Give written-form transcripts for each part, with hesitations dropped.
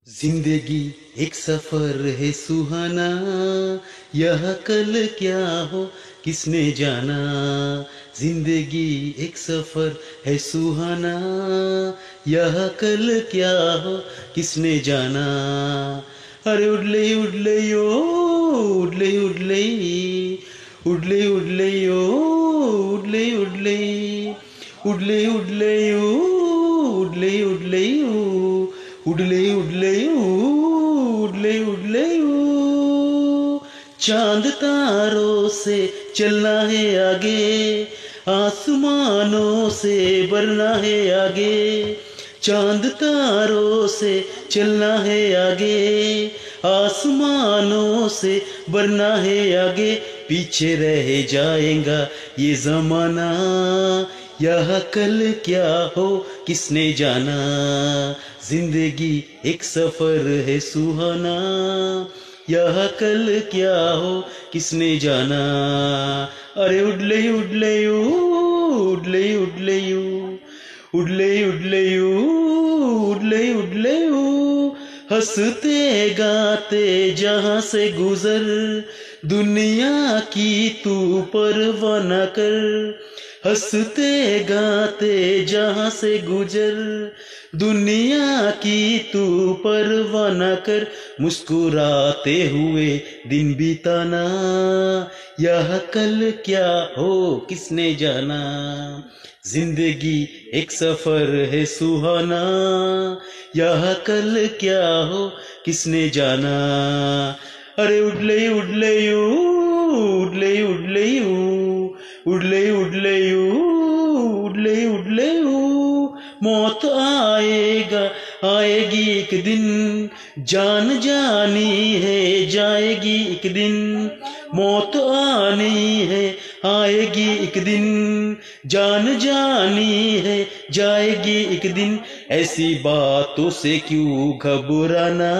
जिंदगी एक सफर है सुहाना, यह कल क्या हो किसने जाना। जिंदगी एक सफर है सुहाना, यह कल क्या हो किसने जाना। अरे उडले उडले यो उडले उडले उडले उडले यो उडले उडले उडले उडले यो उडले उडले यो उडले उडले उडले उडले चांद तारों से चलना है आगे, आसमानों से बढ़ना है आगे। चांद तारों से चलना है आगे, आसमानों से बढ़ना है आगे। पीछे रह जाएगा ये जमाना, यह कल क्या हो किसने जाना। जिंदगी एक सफर है सुहाना, यह कल क्या हो किसने जाना। अरे उडले उडले उडले उडले उडले उडले उडले उडले हंसते गाते जहां से गुजर, दुनिया की तू परवाह न कर। हंसते गाते जहां से गुजर, दुनिया की तू परवाह न कर। मुस्कुराते हुए दिन बिताना, यह कल क्या हो किसने जाना। जिंदगी एक सफर है सुहाना, यह कल क्या हो किसने जाना। अरे उडले उडले उडले उडले उडले उडले उडले उडले मौत आएगी एक दिन, जान जानी है जाएगी एक दिन। मौत आनी है आएगी एक दिन, जान जानी है जाएगी एक दिन। ऐसी बातों से क्यों घबराना,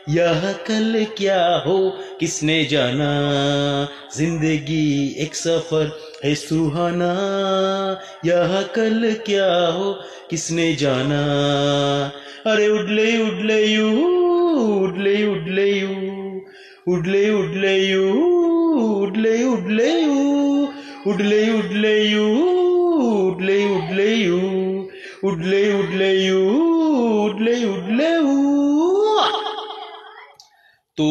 यह कल क्या हो किसने जाना। जिंदगी एक सफर है सुहाना, यह कल क्या हो किसने जाना। अरे उडले उडले उडले उडले उडले उडले उडले उडले उडले उडले उडले उडले उडले उडले उडले उडले। তো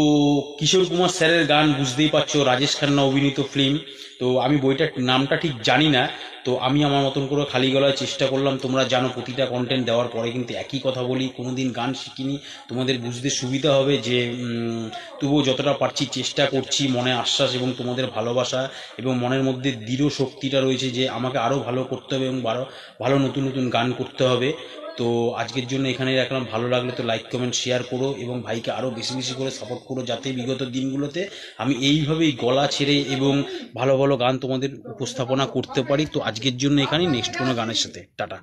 কিশোর কুমার স্যারের গান বুঝতেই পারছো, রাজেশ খান্না অভিনীত ফিল্ম। তো আমি বইটার নামটা ঠিক জানি না, তো আমি আমার মতন করে খালি গলায় চেষ্টা করলাম। তোমরা জানো প্রতিটা কন্টেন্ট দেওয়ার পরে কিন্তু একই কথা বলি, কোনোদিন গান শিখিনি। তোমাদের বুঝতে সুবিধা হবে যে তবুও যতটা পারছি চেষ্টা করছি। মনে আশ্বাস এবং তোমাদের ভালোবাসা এবং মনের মধ্যে দৃঢ় শক্তিটা রয়েছে যে আমাকে আরও ভালো করতে হবে এবং ভালো নতুন নতুন গান করতে হবে। তো আজকের জন্য এখানে রাখলাম। ভালো লাগলে তো লাইক কমেন্ট শেয়ার করো এবং ভাইকে আরও বেশি বেশি করে সাপোর্ট করো, যাতে বিগত দিনগুলোতে আমি এইভাবেই গলা ছেড়ে এবং ভালো ভালো গান তোমাদের উপস্থাপনা করতে পারি। তো আজকের জন্য এখানেই, নেক্সট কোনো গানের সাথে টাটা।